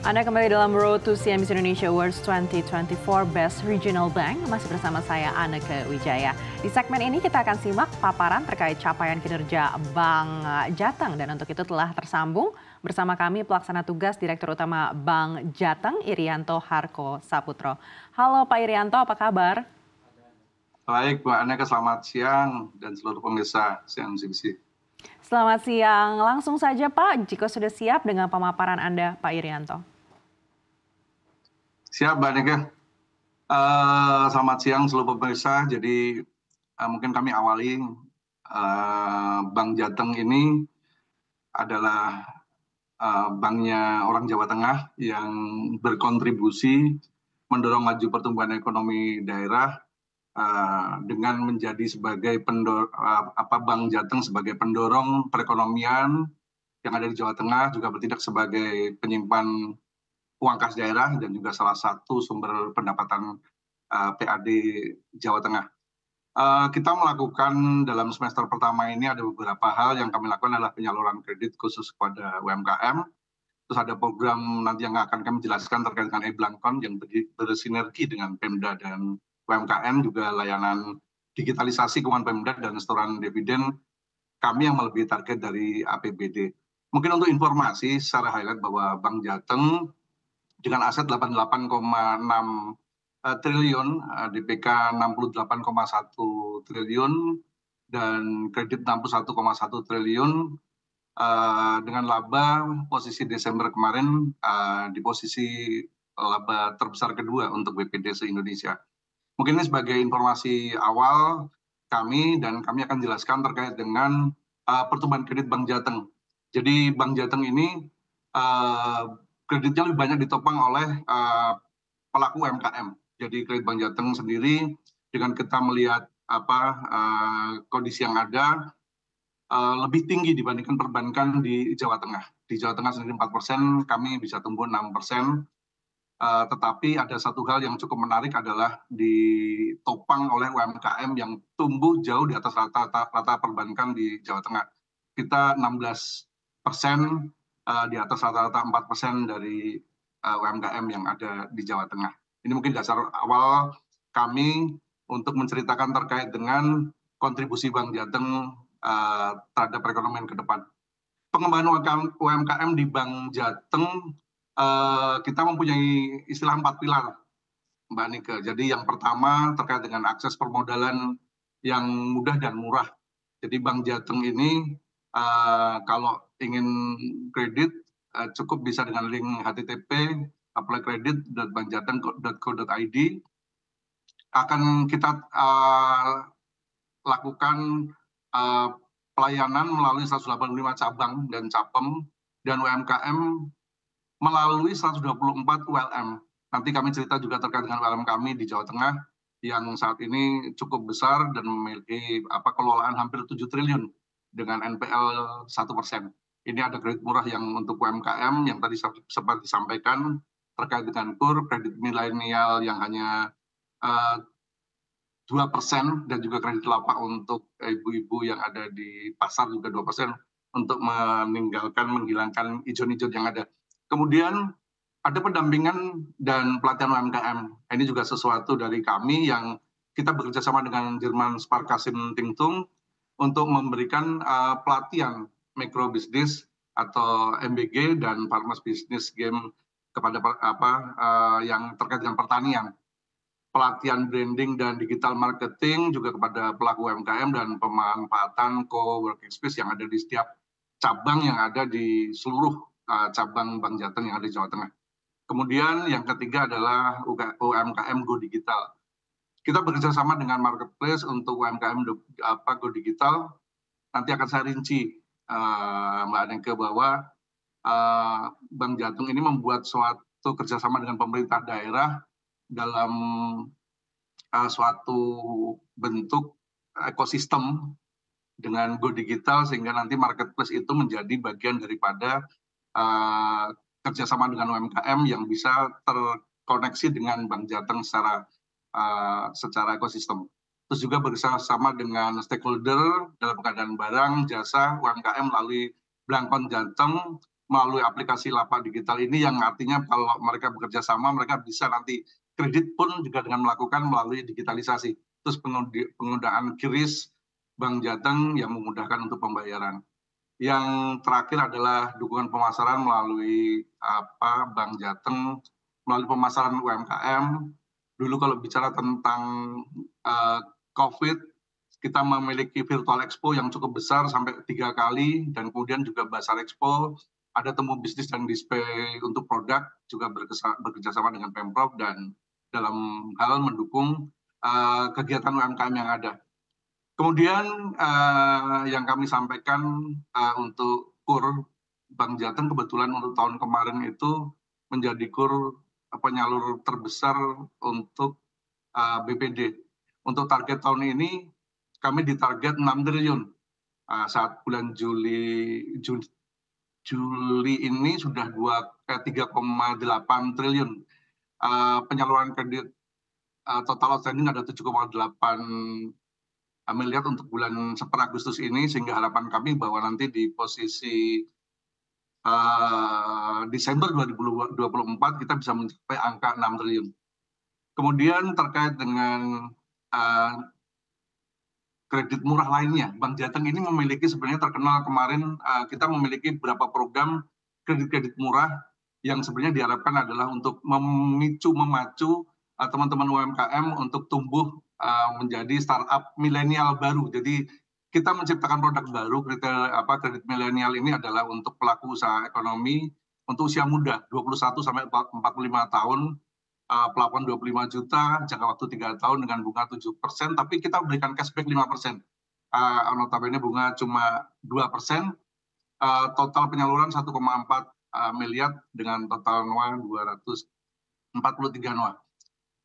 Anda kembali dalam Road to CNBC Indonesia Awards 2024 Best Regional Bank. Masih bersama saya, Anneke Wijaya. Di segmen ini kita akan simak paparan terkait capaian kinerja Bank Jateng. Dan untuk itu telah tersambung bersama kami pelaksana tugas Direktur Utama Bank Jateng, Irianto Harko Saputro. Halo Pak Irianto, apa kabar? Baik, Mbak Anneke, selamat siang dan seluruh pemirsa CNBC. Selamat siang. Langsung saja Pak, jika sudah siap dengan pemaparan Anda, Pak Irianto. Siap, Mbak Anneke. Selamat siang seluruh pemirsa. Jadi mungkin kami awali, Bank Jateng ini adalah banknya orang Jawa Tengah yang berkontribusi mendorong maju pertumbuhan ekonomi daerah dengan menjadi sebagai Bank Jateng sebagai pendorong perekonomian yang ada di Jawa Tengah, juga bertindak sebagai penyimpan uang kas daerah dan juga salah satu sumber pendapatan PAD Jawa Tengah. Kita melakukan dalam semester pertama ini ada beberapa hal yang kami lakukan adalah penyaluran kredit khusus kepada UMKM. Terus ada program nanti yang akan kami jelaskan terkait dengan e-Blankon yang bersinergi dengan Pemda dan UMKM, juga layanan digitalisasi keuangan Pemda dan setoran dividen kami yang melebihi target dari APBD. Mungkin untuk informasi secara highlight bahwa Bank Jateng dengan aset 88,6 triliun, DPK 68,1 triliun, dan kredit 61,1 triliun, dengan laba posisi Desember kemarin di posisi laba terbesar kedua untuk BPD se-Indonesia. Mungkin ini sebagai informasi awal kami, dan kami akan jelaskan terkait dengan pertumbuhan kredit Bank Jateng. Jadi Bank Jateng ini kreditnya lebih banyak ditopang oleh pelaku UMKM. Jadi kredit Bank Jateng sendiri, dengan kita melihat kondisi yang ada, lebih tinggi dibandingkan perbankan di Jawa Tengah. Di Jawa Tengah sendiri 4%, kami bisa tumbuh 6%. Tetapi ada satu hal yang cukup menarik adalah ditopang oleh UMKM yang tumbuh jauh di atas rata perbankan di Jawa Tengah. Kita 16%, di atas rata-rata 4% dari UMKM yang ada di Jawa Tengah. Ini mungkin dasar awal kami untuk menceritakan terkait dengan kontribusi Bank Jateng terhadap perekonomian ke depan. Pengembangan UMKM di Bank Jateng, kita mempunyai istilah 4 pilar, Mbak Anneke. Jadi yang pertama terkait dengan akses permodalan yang mudah dan murah. Jadi Bank Jateng ini kalau ingin kredit cukup bisa dengan link http applycredit.bankjateng.co.id. Akan kita lakukan pelayanan melalui 185 cabang dan CAPEM, dan UMKM melalui 124 ULM. Nanti kami cerita juga terkait dengan ULM kami di Jawa Tengah yang saat ini cukup besar dan memiliki kelolaan hampir 7 triliun dengan NPL 1%. Ini ada kredit murah yang untuk UMKM yang tadi sempat disampaikan terkait dengan KUR, kredit milenial yang hanya 2%, dan juga kredit lapak untuk ibu-ibu yang ada di pasar juga 2% untuk menghilangkan ijon-ijon yang ada. Kemudian ada pendampingan dan pelatihan UMKM. Ini juga sesuatu dari kami yang kita bekerja sama dengan Jerman Sparkassen Tingtung untuk memberikan pelatihan mikro bisnis atau MBG dan farmers business game kepada yang terkait dengan pertanian. Pelatihan branding dan digital marketing juga kepada pelaku UMKM, dan pemanfaatan co-working space yang ada di setiap cabang yang ada di seluruh cabang Bank Jateng yang ada di Jawa Tengah. Kemudian yang ketiga adalah UMKM Go Digital. Kita bekerja sama dengan marketplace untuk UMKM Go Digital. Nanti akan saya rinci, Mbak Anneke, bahwa Bank Jateng ini membuat suatu kerjasama dengan pemerintah daerah dalam suatu bentuk ekosistem dengan Go Digital, sehingga nanti marketplace itu menjadi bagian daripada kerjasama dengan UMKM yang bisa terkoneksi dengan Bank Jateng secara ekosistem. Terus juga bersama dengan stakeholder dalam pengadaan barang, jasa, UMKM melalui Blankon Jateng melalui aplikasi Lapak Digital ini, yang artinya kalau mereka bekerja sama, mereka bisa nanti kredit pun juga dengan melakukan melalui digitalisasi. Terus penggunaan QRIS Bank Jateng yang memudahkan untuk pembayaran. Yang terakhir adalah dukungan pemasaran melalui Bank Jateng, melalui pemasaran UMKM. Dulu kalau bicara tentang COVID, kita memiliki virtual expo yang cukup besar sampai 3 kali, dan kemudian juga Basar Expo, ada temu bisnis dan display untuk produk, juga bekerjasama dengan Pemprov dan dalam hal mendukung kegiatan UMKM yang ada. Kemudian yang kami sampaikan untuk KUR Bank Jateng, kebetulan untuk tahun kemarin itu menjadi KUR penyalur terbesar untuk BPD. Untuk target tahun ini kami ditarget 6 triliun. Saat bulan Juli ini sudah 3,8 triliun. Penyaluran kredit total outstanding ada 7,8 miliar untuk bulan Agustus ini, sehingga harapan kami bahwa nanti di posisi Desember 2024 kita bisa mencapai angka 6 triliun. Kemudian terkait dengan kredit murah lainnya, Bank Jateng ini memiliki, sebenarnya terkenal kemarin kita memiliki beberapa program kredit murah yang sebenarnya diharapkan adalah untuk memacu teman-teman UMKM untuk tumbuh menjadi startup milenial baru. Jadi kita menciptakan produk baru, kredit milenial ini adalah untuk pelaku usaha ekonomi untuk usia muda, 21 sampai 45 tahun, pelabuhan 25 juta, jangka waktu 3 tahun dengan bunga 7%, tapi kita berikan cashback 5%. Notabene bunga cuma 2%, total penyaluran 1,4 miliar dengan total NOA 243 NOA.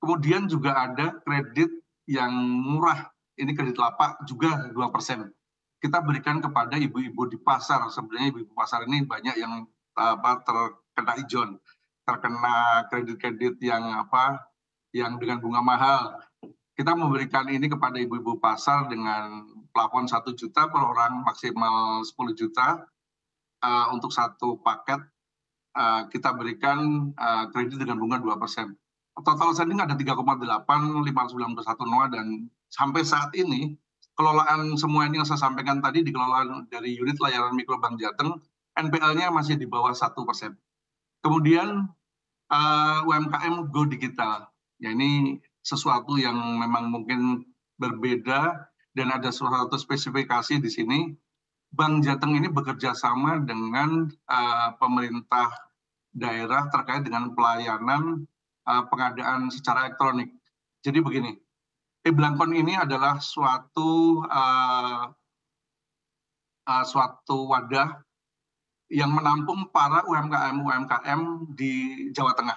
Kemudian juga ada kredit yang murah, ini kredit lapak juga 2%. Kita berikan kepada ibu-ibu di pasar. Sebenarnya ibu-ibu pasar ini banyak yang terkena ijon, terkena kredit-kredit yang dengan bunga mahal. Kita memberikan ini kepada ibu-ibu pasar dengan plafon 1 juta per orang, maksimal 10 juta. Untuk satu paket kita berikan kredit dengan bunga 2%. Total outstanding ada 3,8, 591 NOA, dan sampai saat ini kelolaan semua ini yang saya sampaikan tadi dikelola dari unit layanan mikro Bank Jateng, NPL-nya masih di bawah 1%. Kemudian UMKM Go Digital, ya ini sesuatu yang memang mungkin berbeda dan ada suatu spesifikasi di sini. Bank Jateng ini bekerja sama dengan pemerintah daerah terkait dengan pelayanan pengadaan secara elektronik. Jadi begini, e-Blankon ini adalah suatu wadah yang menampung para UMKM di Jawa Tengah.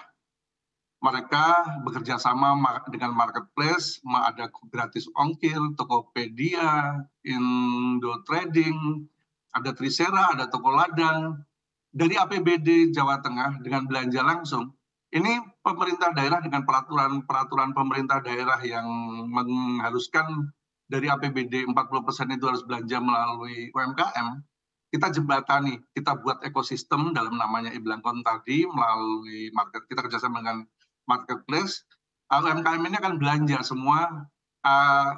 Mereka bekerja sama dengan marketplace, ada gratis ongkir, Tokopedia, Indo Trading, ada Trisera, ada Toko Ladang. Dari APBD Jawa Tengah dengan belanja langsung, ini pemerintah daerah dengan peraturan pemerintah daerah yang mengharuskan dari APBD 40% itu harus belanja melalui UMKM. Kita jembatani, kita buat ekosistem dalam namanya e-Blankon tadi melalui kita kerjasama dengan marketplace. UMKM ini akan belanja semua,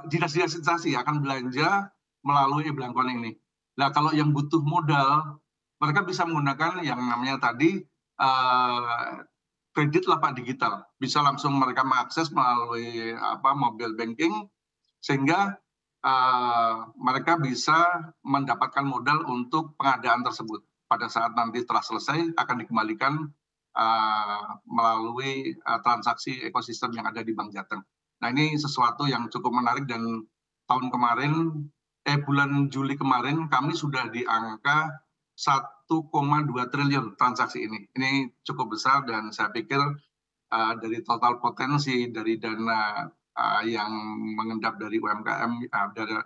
dinas-dinas instansi akan belanja melalui e-Blankon ini. Nah, kalau yang butuh modal, mereka bisa menggunakan yang namanya tadi kredit lapak digital. Bisa langsung mereka mengakses melalui mobile banking, sehingga mereka bisa mendapatkan modal untuk pengadaan tersebut. Pada saat nanti telah selesai akan dikembalikan melalui transaksi ekosistem yang ada di Bank Jateng. Nah, ini sesuatu yang cukup menarik, dan tahun kemarin, bulan Juli kemarin kami sudah di angka 1,2 triliun transaksi ini. Ini cukup besar, dan saya pikir dari total potensi dari dana yang mengendap dari UMKM,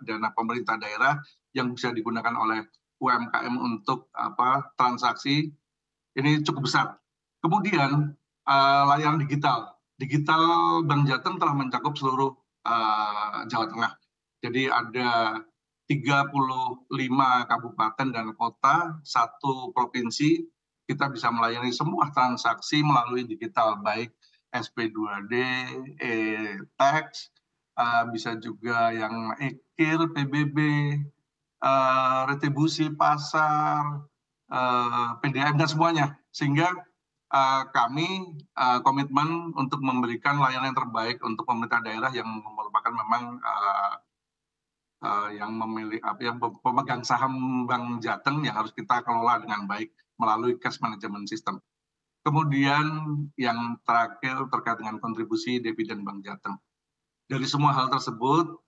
dana pemerintah daerah yang bisa digunakan oleh UMKM untuk transaksi, ini cukup besar. Kemudian layanan digital Bank Jateng telah mencakup seluruh Jawa Tengah. Jadi ada 35 kabupaten dan kota, 1 provinsi, kita bisa melayani semua transaksi melalui digital, baik SP2D, e-tax, bisa juga yang EKIR, PBB, retribusi pasar, PDM dan semuanya. Sehingga kami komitmen untuk memberikan layanan yang terbaik untuk pemerintah daerah yang merupakan memang yang pemegang saham Bank Jateng yang harus kita kelola dengan baik melalui cash management system. Kemudian yang terakhir terkait dengan kontribusi dividen Bank Jateng. Dari semua hal tersebut,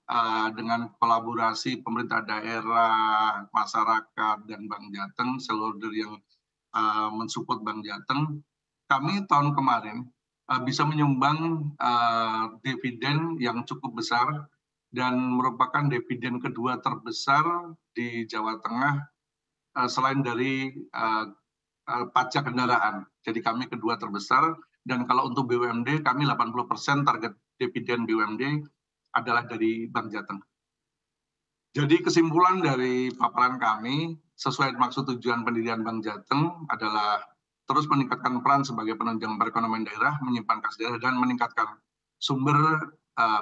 dengan kolaborasi pemerintah daerah, masyarakat, dan Bank Jateng, stakeholder yang mensupport Bank Jateng, kami tahun kemarin bisa menyumbang dividen yang cukup besar dan merupakan dividen kedua terbesar di Jawa Tengah selain dari pajak kendaraan. Jadi kami kedua terbesar, dan kalau untuk BUMD kami 80% target dividen BUMD adalah dari Bank Jateng. Jadi kesimpulan dari paparan kami sesuai maksud tujuan pendirian Bank Jateng adalah terus meningkatkan peran sebagai penunjang perekonomian daerah, menyimpan kas daerah, dan meningkatkan sumber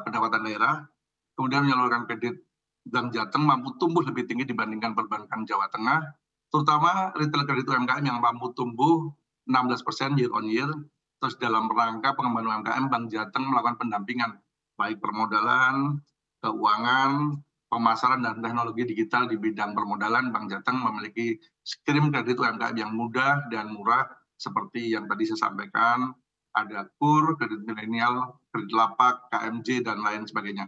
pendapatan daerah. Kemudian menyalurkan kredit Bank Jateng mampu tumbuh lebih tinggi dibandingkan perbankan Jawa Tengah, terutama retail kredit UMKM yang mampu tumbuh 16% year on year. Terus dalam rangka pengembangan UMKM, Bank Jateng melakukan pendampingan baik permodalan, keuangan, pemasaran, dan teknologi digital di bidang permodalan. Bank Jateng memiliki skrim kredit UMKM yang mudah dan murah seperti yang tadi saya sampaikan, ada KUR, kredit milenial, kredit lapak, KMJ, dan lain sebagainya.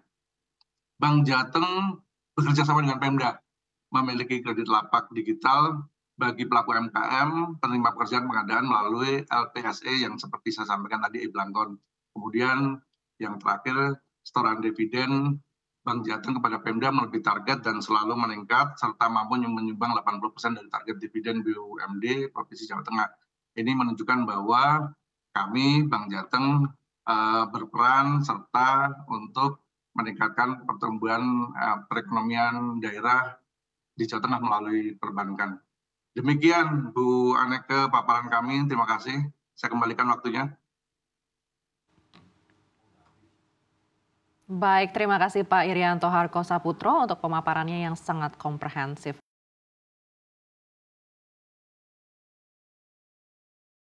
Bank Jateng bekerja sama dengan Pemda, memiliki kredit lapak digital bagi pelaku UMKM, penerima pekerjaan pengadaan melalui LPSE yang seperti saya sampaikan tadi, e-Blankon. Kemudian yang terakhir, setoran dividen Bank Jateng kepada Pemda melebihi target dan selalu meningkat, serta mampu menyumbang 80% dari target dividen BUMD Provinsi Jawa Tengah. Ini menunjukkan bahwa kami, Bank Jateng, berperan serta untuk meningkatkan pertumbuhan perekonomian daerah di Jawa Tengah melalui perbankan. Demikian Bu Anneke paparan kami, terima kasih. Saya kembalikan waktunya. Baik, terima kasih Pak Irianto Harko Saputro untuk pemaparannya yang sangat komprehensif.